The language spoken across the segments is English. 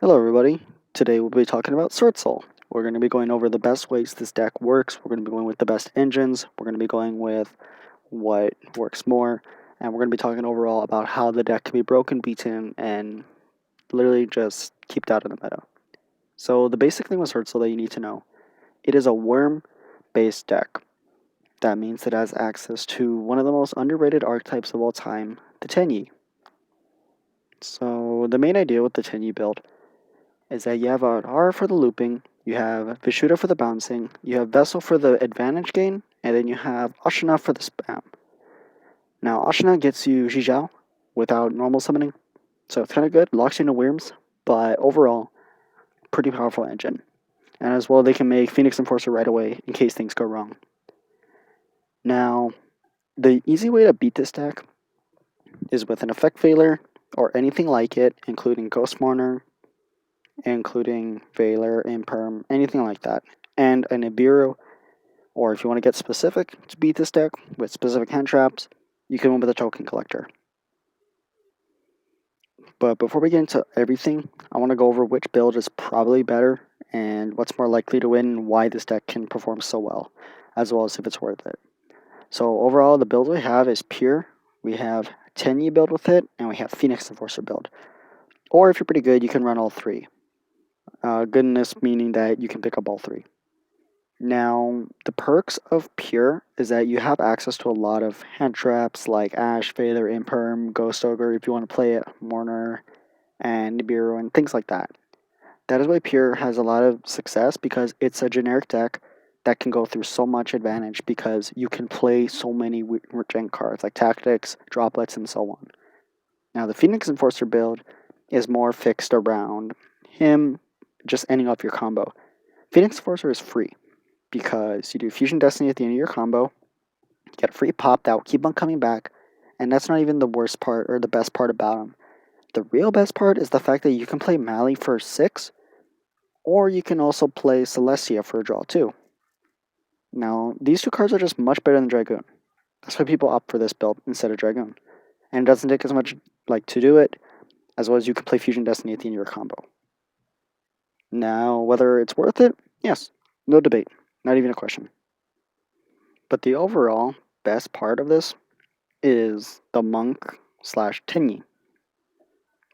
Hello everybody, today we'll be talking about Swordsoul. We're going to be going over the best ways this deck works, we're going to be going with the best engines, we're going to be going with what works more, and we're going to be talking overall about how the deck can be broken, beaten, and literally just kept out of the meta. So the basic thing with Swordsoul that you need to know, it is a worm-based deck. That means it has access to one of the most underrated archetypes of all time, the Tenyi. So the main idea with the Tenyi build is that you have an R for the looping, you have Vishuddha for the bouncing, you have Vessel for the advantage gain, and then you have Ashina for the spam. Now, Ashina gets you Yugioh without normal summoning, so it's kind of good, locks you into Wyrms, but overall, pretty powerful engine. And as well, they can make Phoenix Enforcer right away in case things go wrong. Now, the easy way to beat this deck is with an Effect Veiler or anything like it, including Ghost Mourner, including Veiler, Imperm, anything like that, and a Nibiru, or if you want to get specific to beat this deck with specific hand traps, you can win with a Token Collector. But before we get into everything, I want to go over which build is probably better and what's more likely to win and why this deck can perform so well as if it's worth it. So overall, the build we have is pure. We have Tenyi build with it, and we have Phoenix Enforcer build. Or if you're pretty good, you can run all three. Goodness meaning that you can pick up all three. Now, the perks of Pure is that you have access to a lot of hand traps like Ash, Veiler, Imperm, Ghost Ogre if you want to play it, Mourner, and Nibiru, and things like that. That is why Pure has a lot of success because it's a generic deck that can go through so much advantage because you can play so many regen cards like Tactics, Droplets, and so on. Now, the Phoenix Enforcer build is more fixed around him just ending off your combo. Phoenix Enforcer is free because you do Fusion Destiny at the end of your combo, get a free pop that will keep on coming back, and that's not even the worst part or the best part about him. The real best part is the fact that you can play Mali for 6, or you can also play Celestia for a draw 2. Now, these two cards are just much better than Dragoon. That's why people opt for this build instead of Dragoon. And it doesn't take as much to do it, as well as you can play Fusion Destiny at the end of your combo. Now, whether it's worth it, yes, no debate, not even a question. But the overall best part of this is the Monk/Tenyi,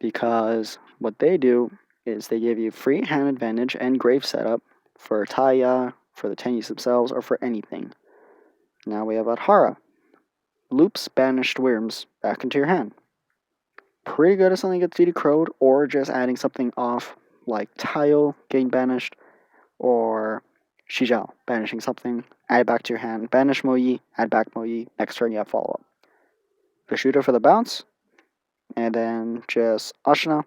because what they do is they give you free hand advantage and grave setup for Taya, for the Tenyis themselves, or for anything. Now we have Adhara. Loops banished Wyrms back into your hand. Pretty good if something gets DD crowed, or just adding something off like Tile getting banished, or Shijao banishing something, add it back to your hand, banish Moyi, add back Moyi, next turn you have follow up. Vishuddha for the bounce, and then just Ashina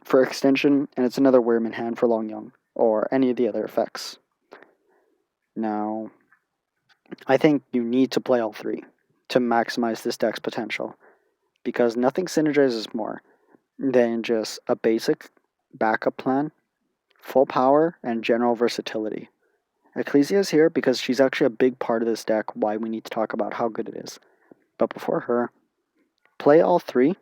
for extension, and it's another Wyrm in hand for Long Young, or any of the other effects. Now, I think you need to play all three to maximize this deck's potential, because nothing synergizes more than just a basic backup plan, full power, and general versatility. Ecclesia is here because she's actually a big part of this deck, why we need to talk about how good it is. But before her, play all three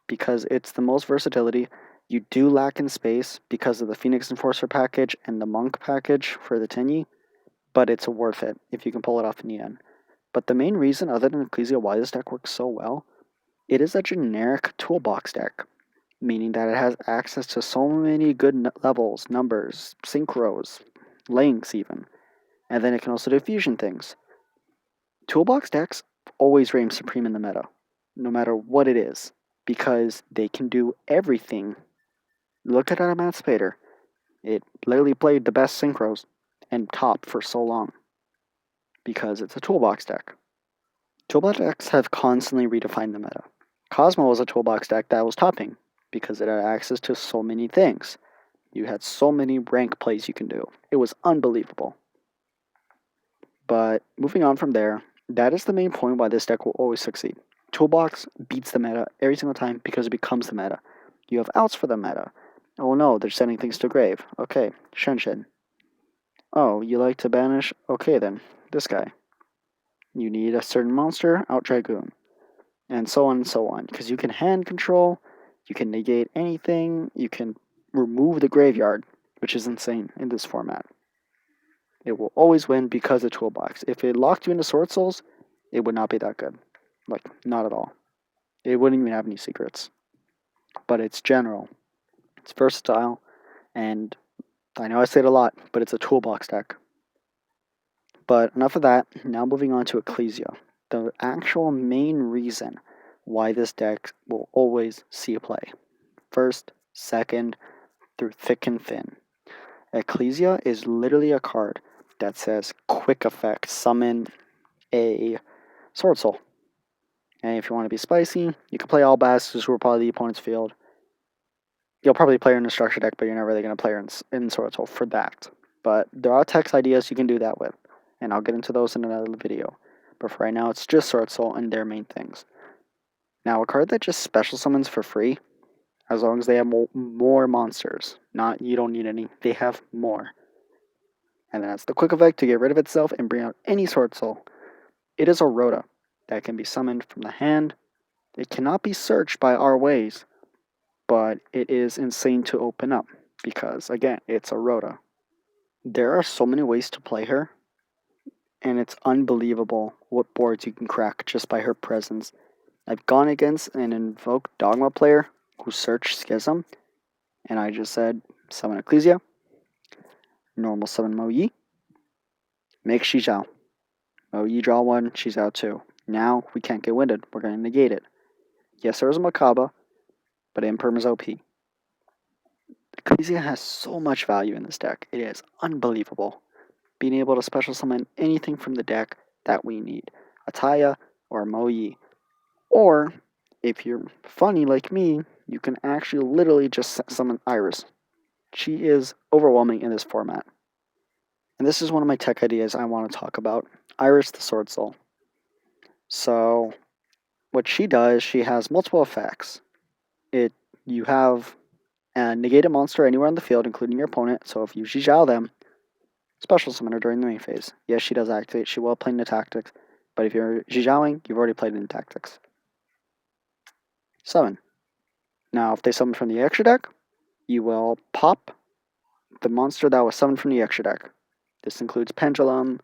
because it's the most versatility. You do lack in space because of the Phoenix Enforcer package and the Monk package for the Tenyi, but it's worth it if you can pull it off in the end. But the main reason, other than Ecclesia, why this deck works so well, it is a generic toolbox deck, meaning that it has access to so many good levels, numbers, synchros, links even, and then it can also do fusion things. Toolbox decks always reign supreme in the meta, no matter what it is, because they can do everything. Look at Emancipator. It literally played the best synchros and top for so long because it's a toolbox deck. Toolbox decks have constantly redefined the meta. Cosmo was a toolbox deck that was topping because it had access to so many things. You had so many rank plays you can do. It was unbelievable. But moving on from there, that is the main point why this deck will always succeed. Toolbox beats the meta every single time because it becomes the meta. You have outs for the meta. Oh no, they're sending things to grave. Okay, Shenshin. Oh, you like to banish? Okay then, this guy. You need a certain monster, out Dragoon. And so on and so on. Because you can hand control, you can negate anything, you can remove the graveyard, which is insane in this format. It will always win because of toolbox. If it locked you into Sword Souls, it would not be that good. Like, not at all. It wouldn't even have any secrets. But it's general. It's versatile, and I know I say it a lot, but it's a toolbox deck. But enough of that. Now moving on to Ecclesia. The actual main reason why this deck will always see a play. First, second, through thick and thin. Ecclesia is literally a card that says quick effect, summon a Swordsoul. And if you want to be spicy, you can play all bastards who are part of the opponent's field. You'll probably play her in a structure deck, but you're not really going to play her in Swordsoul for that. But there are text ideas you can do that with, and I'll get into those in another video. But for right now, it's just Swordsoul and their main things. Now, a card that just special summons for free, as long as they have more monsters. Not, you don't need any, they have more. And that's the quick effect to get rid of itself and bring out any Swordsoul. It is a Rhoda that can be summoned from the hand. It cannot be searched by our ways, but it is insane to open up because, again, it's a Rhoda. There are so many ways to play her, and it's unbelievable what boards you can crack just by her presence. I've gone against an Invoked Dogma player who searched Schism, and I just said, summon Ecclesia, normal summon Mo Yi, make Yugioh. Mo Yi draw one, she's out two. Now we can't get winded, we're going to negate it. Yes, there is a Makaba, but Imperm is OP. Ecclesia has so much value in this deck, it is unbelievable. Being able to special summon anything from the deck that we need. Ataya or Mo Yi. Or, if you're funny like me, you can actually literally just summon Iris. She is overwhelming in this format. And this is one of my tech ideas I want to talk about. Iris the Swordsoul. So, what she does, she has multiple effects. You have a negate a monster anywhere on the field, including your opponent, so if you Yugioh them, special summon her during the main phase. Yes, she does activate, she will play into tactics, but if you're Yugiohing, you've already played into tactics. Summon. Now, if they summon from the extra deck, you will pop the monster that was summoned from the extra deck. This includes Pendulum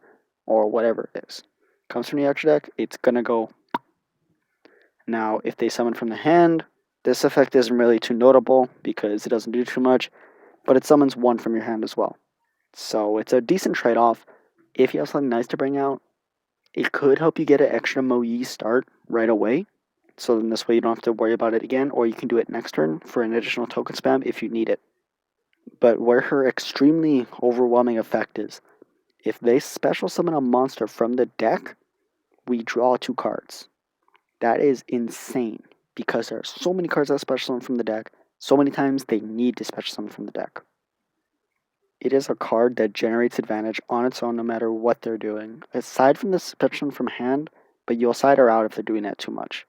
or whatever it is. Comes from the extra deck, it's gonna go. Now, if they summon from the hand, this effect isn't really too notable because it doesn't do too much, but it summons one from your hand as well. So it's a decent trade-off. If you have something nice to bring out, it could help you get an extra Mo Yi start right away. So then this way you don't have to worry about it again, or you can do it next turn for an additional token spam if you need it. But where her extremely overwhelming effect is, if they special summon a monster from the deck, we draw 2 cards. That is insane, because there are so many cards that special summon from the deck, so many times they need to special summon from the deck. It is a card that generates advantage on its own no matter what they're doing, aside from the special from hand, but you'll side her out if they're doing that too much.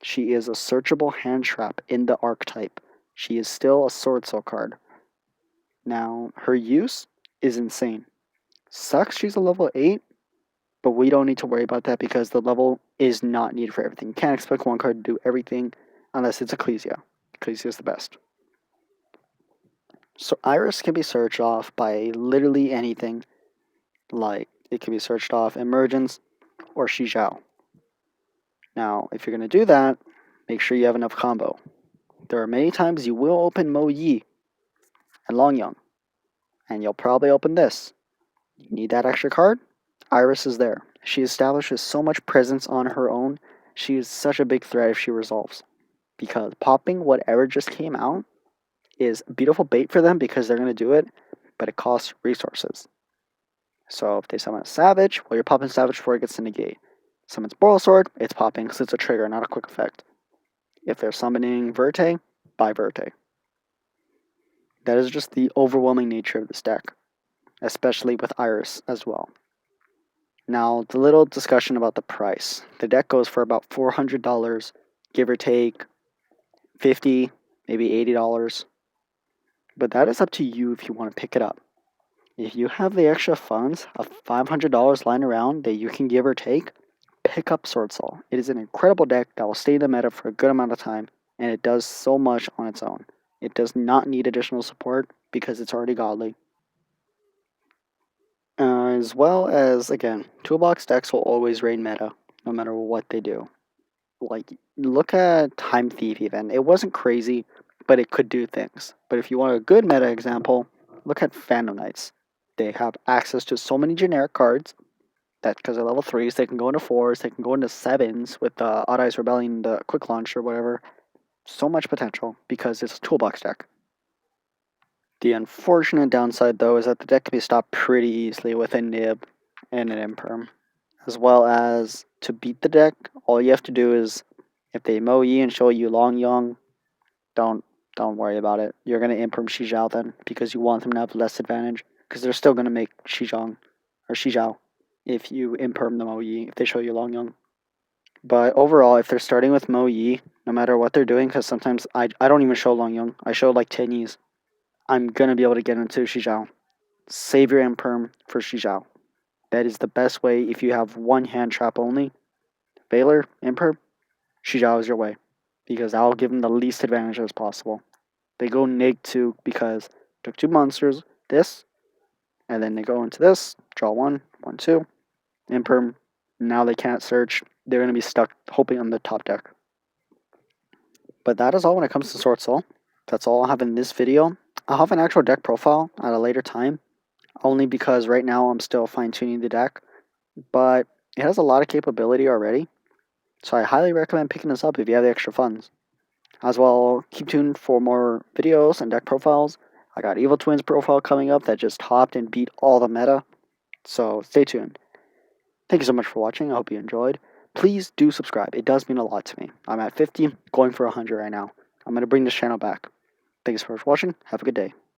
She is a searchable hand trap in the archetype. She is still a Swordsoul card. Now, her use is insane. Sucks she's a level 8, but we don't need to worry about that because the level is not needed for everything. You can't expect one card to do everything unless it's Ecclesia. Ecclesia is the best. So Iris can be searched off by literally anything. Like, it can be searched off Emergence or Yugioh. Now, if you're going to do that, make sure you have enough combo. There are many times you will open Mo Yi and Longyang, and you'll probably open this. You need that extra card? Iris is there. She establishes so much presence on her own. She is such a big threat if she resolves. Because popping whatever just came out is beautiful bait for them because they're going to do it, but it costs resources. So if they summon a Savage, well, you're popping Savage before it gets to negate. Summons Boral Sword, it's popping because it's a trigger, not a quick effect. If they're summoning Verte, buy Verte. That is just the overwhelming nature of this deck, especially with Iris as well. Now, the little discussion about the price. The deck goes for about $400, give or take $50, maybe $80. But that is up to you if you want to pick it up. If you have the extra funds of $500 lying around that you can give or take, pick up Swordsoul. It is an incredible deck that will stay in the meta for a good amount of time, and it does so much on its own. It does not need additional support because it's already godly. As well as, again, toolbox decks will always reign meta, no matter what they do. Like, look at Time Thief even. It wasn't crazy, but it could do things. But if you want a good meta example, look at Phantom Knights. They have access to so many generic cards that because they're level 3s, they can go into 4s, they can go into 7s with the Odd Eyes Rebellion, the Quick Launch, or whatever. So much potential because it's a toolbox deck. The unfortunate downside, though, is that the deck can be stopped pretty easily with a nib and an imperm. As well as to beat the deck, all you have to do is if they Mo Yi and show you Long Yong, don't worry about it. You're gonna imperm Shizhao then because you want them to have less advantage because they're still gonna make Shizhong or Shizhao if you imperm the Mo Yi if they show you Long Yong. But overall, if they're starting with Mo Yi, no matter what they're doing, because sometimes I don't even show Long Yong, I show like 10 Yis, I'm gonna be able to get into Shizhao. Save your imperm for Shizhao. That is the best way if you have one hand trap only. Valor, imperm, Shizhao is your way. Because I'll give them the least advantage as possible. They go neg 2 because took 2 monsters, this, and then they go into this, draw 1, 1, 2, imperm. Now they can't search. They're going to be stuck hoping on the top deck. But that is all when it comes to Swordsoul. That's all I'll have in this video. I'll have an actual deck profile at a later time, only because right now I'm still fine-tuning the deck, but it has a lot of capability already, so I highly recommend picking this up if you have the extra funds. As well, keep tuned for more videos and deck profiles. I got Evil Twins profile coming up that just hopped and beat all the meta, so stay tuned. Thank you so much for watching. I hope you enjoyed. Please do subscribe. It does mean a lot to me. I'm at 50, going for 100 right now. I'm going to bring this channel back. Thanks for watching. Have a good day.